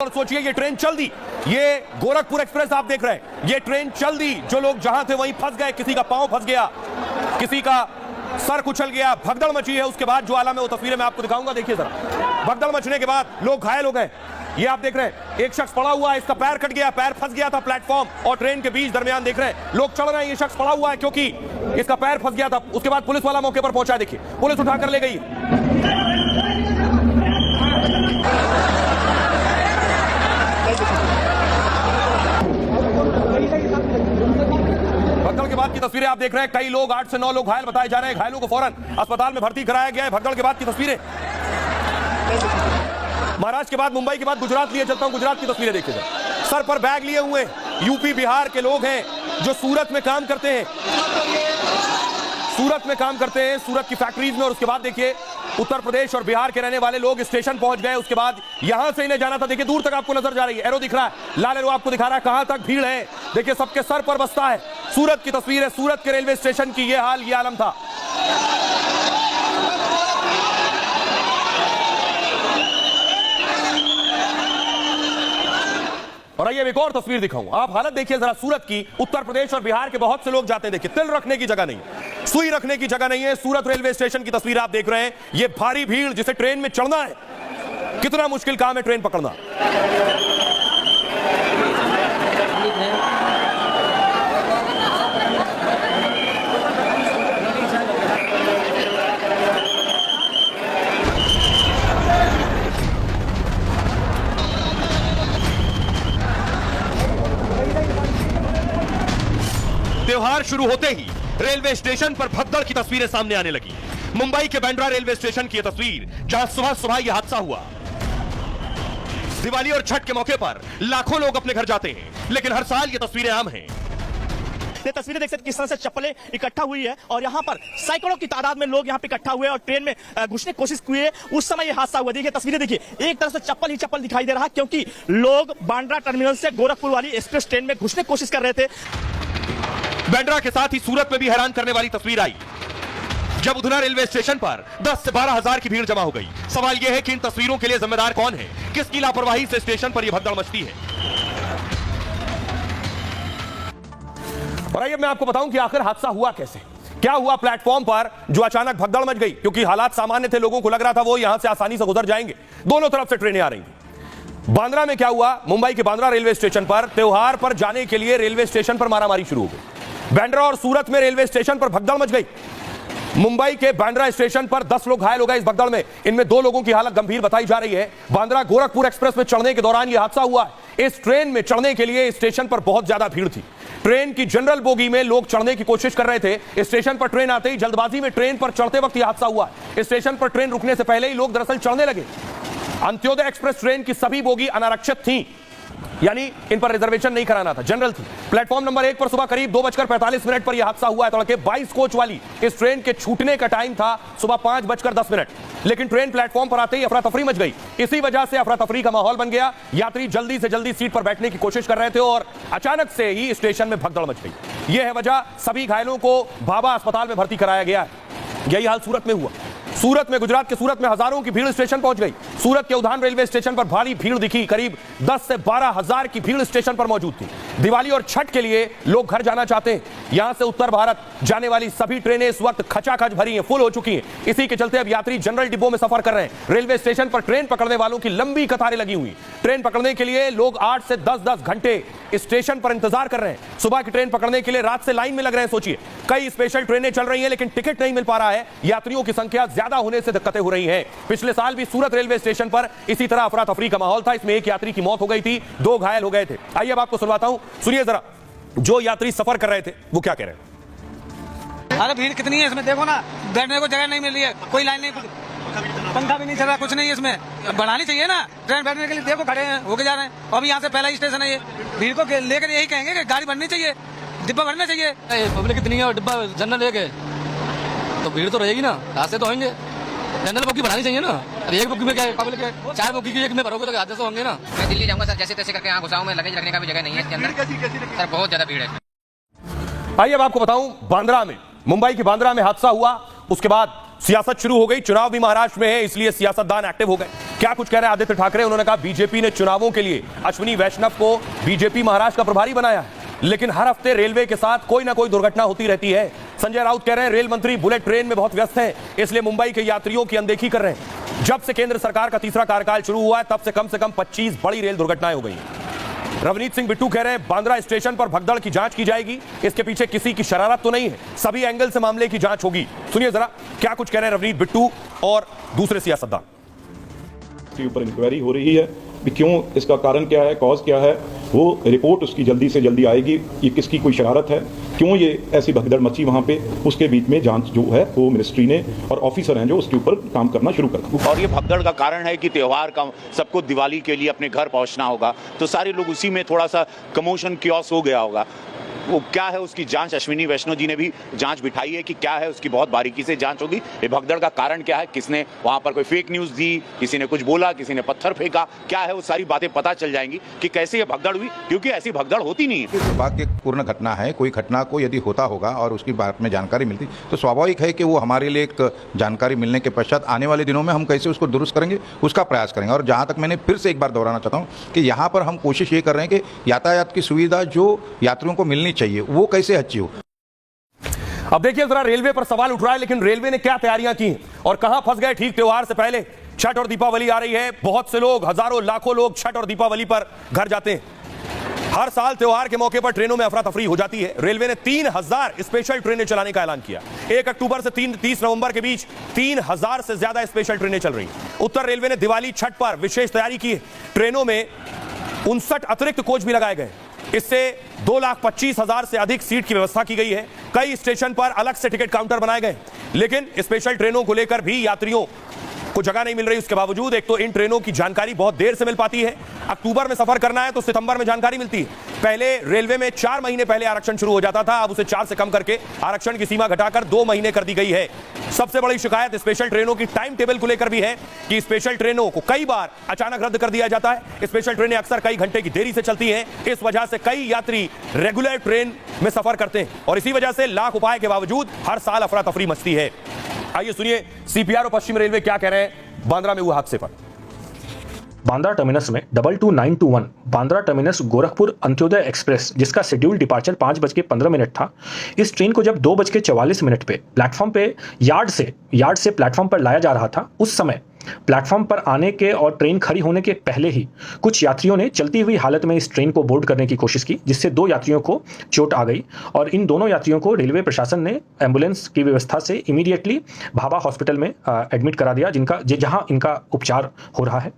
और सोचिए ये ट्रेन चल दी, ये गोरखपुर एक्सप्रेस आप देख रहे हैं, ये ट्रेन चल दी, जो लोग जहां थे वहीं फंस गए, किसी का पांव फंस गया, किसी का सर कुचल गया, भगदड़ मची है। उसके बाद जो आलम है वो तस्वीरें मैं आपको दिखाऊंगा, देखिए जरा। भगदड़ मचने के बाद लोग घायल हो गए, ये आप देख रहे हैं, एक शख्स पड़ा हुआ है, इसका पैर कट गया, पैर फंस गया था प्लेटफॉर्म और ट्रेन के बीच दरमियान, देख रहे हैं लोग चढ़ रहे हैं, ये शख्स पड़ा हुआ है क्योंकि इसका पैर फंस गया था। उसके बाद पुलिस वाला मौके पर पहुंचा, देखिए पुलिस उठाकर ले गई। भगदड़ के बाद की तस्वीरें आप देख रहे हैं, कई लोग 8 से 9 लोग घायल बताए जा रहे हैं, घायलों को फौरन अस्पताल में भर्ती कराया गया है। भगदड़ के बाद की तस्वीरें, महाराष्ट्र के बाद मुंबई के बाद गुजरात लिए चलता हूं, गुजरात की तस्वीरें देखिए, सर पर बैग लिए हुए यूपी बिहार के लोग हैं जो सूरत में काम करते हैं, सूरत में काम करते हैं, सूरत की फैक्ट्रीज में। और उसके बाद देखिए उत्तर प्रदेश और बिहार के रहने वाले लोग स्टेशन पहुंच गए। उसके बाद यहां से इन्हें जाना था, देखिए दूर तक आपको नजर जा रही है, एरो दिख रहा है, लाल एरो आपको दिखा रहा है कहां तक भीड़ है, देखिए सबके सर पर बस्ता है। सूरत की तस्वीर है, सूरत के रेलवे स्टेशन की, यह हाल, यह आलम था। और आइए एक और तस्वीर दिखाऊं, आप हालत देखिए जरा सूरत की। उत्तर प्रदेश और बिहार के बहुत से लोग जाते हैं, देखिए तिल रखने की जगह नहीं, सुई रखने की जगह नहीं है। सूरत रेलवे स्टेशन की तस्वीर आप देख रहे हैं, ये भारी भीड़, जिसे ट्रेन में चढ़ना है, कितना मुश्किल काम है ट्रेन पकड़ना। त्योहार शुरू होते ही रेलवे स्टेशन पर भगदड़ की तस्वीरें सामने आने लगी। मुंबई के बांद्रा रेलवे स्टेशन की यह तस्वीर, जहां सुबह सुबह यह हादसा हुआ। दिवाली और छठ के मौके पर लाखों लोग अपने घर जाते हैं, लेकिन हर साल ये तस्वीरें आम हैं। ये तस्वीरें देख सकते किस तरह से चप्पलें इकट्ठा हुई है और यहाँ पर सैकड़ों की तादाद में लोग यहाँ पे इकट्ठा हुए और ट्रेन में घुसने की कोशिश की है। उस समय ये हादसा हुआ, देखिए तस्वीरें देखिए, एक तरफ से चप्पल ही चप्पल दिखाई दे रहा है क्योंकि लोग बांद्रा टर्मिनल से गोरखपुर वाली एक्सप्रेस ट्रेन में घुसने की कोशिश कर रहे थे। बांद्रा के साथ ही सूरत में भी हैरान करने वाली तस्वीर आई, जब उधना रेलवे स्टेशन पर 10 से 12 हजार की भीड़ जमा हो गई। सवाल यह है कि इन तस्वीरों के लिए जिम्मेदार कौन है, किसकी लापरवाही से स्टेशन पर यह भगदड़ मचती है। और आइए मैं आपको बताऊं कि आखिर हादसा हुआ कैसे, क्या हुआ प्लेटफॉर्म पर जो अचानक भगदड़ मच गई, क्योंकि हालात सामान्य थे, लोगों को लग रहा था वो यहां से आसानी से गुजर जाएंगे, दोनों तरफ से ट्रेनें आ रही थी। बांद्रा में क्या हुआ, मुंबई के बांद्रा रेलवे स्टेशन पर त्योहार पर जाने के लिए रेलवे स्टेशन पर मारामारी शुरू हो गई। बांद्रा और सूरत में रेलवे स्टेशन पर भगदड़ मच गई। मुंबई के बांद्रा स्टेशन पर 10 लोग घायल हो गए इस भगदड़ में, इनमें 2 लोगों की हालत गंभीर बताई जा रही है। बांद्रा गोरखपुर एक्सप्रेस में चढ़ने के दौरान यह हादसा हुआ है। इस ट्रेन में चढ़ने के लिए स्टेशन पर बहुत ज्यादा भीड़ थी। ट्रेन की जनरल बोगी में लोग चढ़ने की कोशिश कर रहे थे। स्टेशन पर ट्रेन आते ही जल्दबाजी में ट्रेन पर चढ़ते वक्त यह हादसा हुआ। स्टेशन पर ट्रेन रुकने से पहले ही लोग दरअसल चढ़ने लगे। अंत्योदय एक्सप्रेस ट्रेन की सभी बोगी अनारक्षित थी, यानी इन पर रिजर्वेशन नहीं कराना था, जनरल थी। प्लेटफॉर्म नंबर 1 पर सुबह करीब 2:45 पर यह हादसा हुआ है। तड़के 22 कोच वाली इस ट्रेन के छूटने का टाइम था सुबह 5:10, लेकिन ट्रेन प्लेटफॉर्म पर आते ही अफरा तफरी मच गई। इसी वजह से अफरा तफरी का माहौल बन गया। यात्री जल्दी से जल्दी सीट पर बैठने की कोशिश कर रहे थे और अचानक से ही स्टेशन में भगदड़ मच गई। यह है वजह, सभी घायलों को भाभा अस्पताल में भर्ती कराया गया है। यही हाल सूरत में हुआ। सूरत में, गुजरात के सूरत में हजारों की भीड़ स्टेशन पहुंच गई। सूरत के उधान रेलवे स्टेशन पर भारी भीड़ दिखी, करीब 10 से 12 हजार की भीड़ स्टेशन पर मौजूद थी। दिवाली और छठ के लिए लोग घर जाना चाहते हैं। यहां से उत्तर भारत जाने वाली सभी ट्रेनें इस वक्त खचाखच भरी हैं, फुल हो चुकी हैं। इसी के चलते अब यात्री जनरल डिब्बों में सफर कर रहे हैं। रेलवे स्टेशन पर ट्रेन पकड़ने वालों की लंबी कतारें लगी हुई। ट्रेन पकड़ने के लिए लोग 8 से 10 घंटे स्टेशन पर इंतजार कर रहे हैं। सुबह की ट्रेन पकड़ने के लिए रात से लाइन में लग रहे हैं। सोचिए, कई स्पेशल ट्रेनें चल रही हैं लेकिन टिकट नहीं मिल पा रहा है। यात्रियों की संख्या ज्यादा होने से दिक्कतें हो रही हैं। पिछले साल भी सूरत रेलवे स्टेशन पर इसी तरह अफरा तफरी का माहौल था। इसमें एक यात्री की मौत हो गई थी, 2 घायल हो गए थे। आइए अब आपको सुनवाता हूं, सुनिए जरा जो यात्री सफर कर रहे थे वो क्या कह रहे हैं। अरे भीड़ कितनी है इसमें, देखो ना, बैठने को जगह नहीं मिल रही है, कोई लाइन नहीं, पंखा भी नहीं चल रहा, कुछ नहीं है इसमें। बढ़ानी चाहिए ना ट्रेन बैठने के लिए, देखो खड़े हैं, होके जा रहे हैं। अभी यहाँ से पहला स्टेशन है ये, भीड़ को लेकर यही कहेंगे कि गाड़ी बढ़नी चाहिए, डिब्बा भरना चाहिए। पब्लिक कितनी है और डिब्बा जनरल लेके तो भीड़ तो रहेगी ना, रास्ते तो होंगे। जनरल बोगी बढ़ानी चाहिए ना, एक बोगी में क्या है, पब्लिक है, 4 बोगी की एक में भरोगे तो हादसे तो होंगे ना। मैं दिल्ली जाऊंगा सर, जैसे तैसे करके यहाँ घुसाऊं, मैं लगेज रखने का भी जगह नहीं है इसके अंदर सर, बहुत ज्यादा भीड़ है। आइए अब आपको बताऊं, बांद्रा में, मुंबई की बांद्रा में हादसा हुआ। उसके बाद सियासत शुरू हो गई, चुनाव भी महाराष्ट्र में है, इसलिए सियासतदान एक्टिव हो गए। क्या कुछ कह रहे हैं आदित्य ठाकरे? उन्होंने कहा बीजेपी ने चुनावों के लिए अश्विनी वैष्णव को बीजेपी महाराष्ट्र का प्रभारी बनाया है, लेकिन हर हफ्ते रेलवे के साथ कोई ना कोई दुर्घटना होती रहती है। संजय राउत कह रहे हैं रेल मंत्री बुलेट ट्रेन में बहुत व्यस्त हैं, इसलिए मुंबई के यात्रियों की अनदेखी कर रहे हैं। जब से केंद्र सरकार का तीसरा कार्यकाल शुरू हुआ है तब से कम 25 बड़ी रेल दुर्घटनाएं हो गई हैं। रवनीत सिंह बिट्टू कह रहे हैं बांद्रा स्टेशन पर भगदड़ की जांच की जाएगी, इसके पीछे किसी की शरारत तो नहीं है, सभी एंगल से मामले की जांच होगी। सुनिए जरा क्या कुछ कह रहे हैं रवनीत बिट्टू और दूसरे सियासतदान। के ऊपर इंक्वायरी हो रही है कि क्यों, इसका कारण क्या है, कॉज क्या है, वो रिपोर्ट उसकी जल्दी से जल्दी आएगी। ये किसकी कोई शरारत है, क्यों ये ऐसी भगदड़ मची वहाँ पे, उसके बीच में जांच जो है वो मिनिस्ट्री ने और ऑफिसर हैं जो उसके ऊपर काम करना शुरू कर दिया। और ये भगदड़ का कारण है कि त्योहार का सबको दिवाली के लिए अपने घर पहुंचना होगा, तो सारे लोग उसी में थोड़ा सा कमोशन कियोस हो गया होगा। वो क्या है उसकी जांच अश्विनी वैष्णव जी ने भी जांच बिठाई है कि क्या है, उसकी बहुत बारीकी से जांच होगी। ये भगदड़ का कारण क्या है, किसने वहां पर कोई फेक न्यूज दी, किसी ने कुछ बोला, किसी ने पत्थर फेंका, क्या है, वो सारी बातें पता चल जाएंगी कि कैसे ये भगदड़ हुई, क्योंकि ऐसी भगदड़ होती नहीं है। दुर्भाग्य पूर्ण घटना है। कोई घटना को यदि होता होगा और उसकी बारे में जानकारी मिलती तो स्वाभाविक है कि वो हमारे लिए एक जानकारी मिलने के पश्चात आने वाले दिनों में हम कैसे उसको दुरुस्त करेंगे उसका प्रयास करेंगे। और जहाँ तक मैंने फिर से एक बार दोहराना चाहता हूँ कि यहाँ पर हम कोशिश ये कर रहे हैं कि यातायात की सुविधा जो यात्रियों को मिलनी चाहिए वो कैसे अच्छी हो। अब देखिए जरा रेलवे पर सवाल उठ रहा है, लेकिन रेलवे ने क्या तैयारियां की और कहां फंस गए ठीक त्योहार से पहले। छठ और दीपावली आ रही है, बहुत से लोग, हजारों लाखों लोग छठ और दीपावली पर घर जाते हैं। हर साल त्योहार के मौके पर ट्रेनों में अफरा तफरी हो जाती है। रेलवे ने 3000 स्पेशल ट्रेनें चलाने का ऐलान किया। 1 अक्टूबर से 30 नवंबर के बीच 3000 से ज्यादा स्पेशल ट्रेनें चल रही हैं। उत्तर रेलवे ने दिवाली छठ पर विशेष तैयारी की है। ट्रेनों में 59 अतिरिक्त कोच भी लगाए गए। इससे 2,25,000 से अधिक सीट की व्यवस्था की गई है। कई स्टेशन पर अलग से टिकट काउंटर बनाए गए, लेकिन स्पेशल ट्रेनों को लेकर भी यात्रियों को जगह नहीं मिल रही। उसके बावजूद एक तो इन ट्रेनों की जानकारी बहुत देर से मिल पाती है। अक्टूबर में सफर करना है तो सितंबर में जानकारी मिलती है। पहले रेलवे में 4 महीने पहले आरक्षण शुरू हो जाता था, अब उसे 4 से कम करके आरक्षण की सीमा घटाकर 2 महीने कर दी गई है। सबसे बड़ी शिकायत स्पेशल ट्रेनों की टाइम टेबल को लेकर भी है कि स्पेशल ट्रेनों को कई बार अचानक रद्द कर दिया जाता है। स्पेशल ट्रेनें अक्सर कई घंटे की देरी से चलती हैं। इस वजह से कई यात्री रेगुलर ट्रेन में सफर करते हैं और इसी वजह से लाख उपाय के बावजूद हर साल अफरा तफरी मचती है। आइए सुनिए सीपीआर और पश्चिम रेलवे क्या कह रहे हैं बांद्रा में हुए हादसे पर। बांद्रा टर्मिनस में 22921 बांद्रा टर्मिनस गोरखपुर अंत्योदय एक्सप्रेस, जिसका शेड्यूल डिपार्चर 5:15 था, इस ट्रेन को जब 2:44 पे प्लेटफॉर्म पे यार्ड से प्लेटफॉर्म पर लाया जा रहा था, उस समय प्लेटफॉर्म पर आने के और ट्रेन खड़ी होने के पहले ही कुछ यात्रियों ने चलती हुई हालत में इस ट्रेन को बोर्ड करने की कोशिश की, जिससे 2 यात्रियों को चोट आ गई और इन दोनों यात्रियों को रेलवे प्रशासन ने एम्बुलेंस की व्यवस्था से इमीडिएटली भाभा हॉस्पिटल में एडमिट करा दिया, जहां इनका उपचार हो रहा है।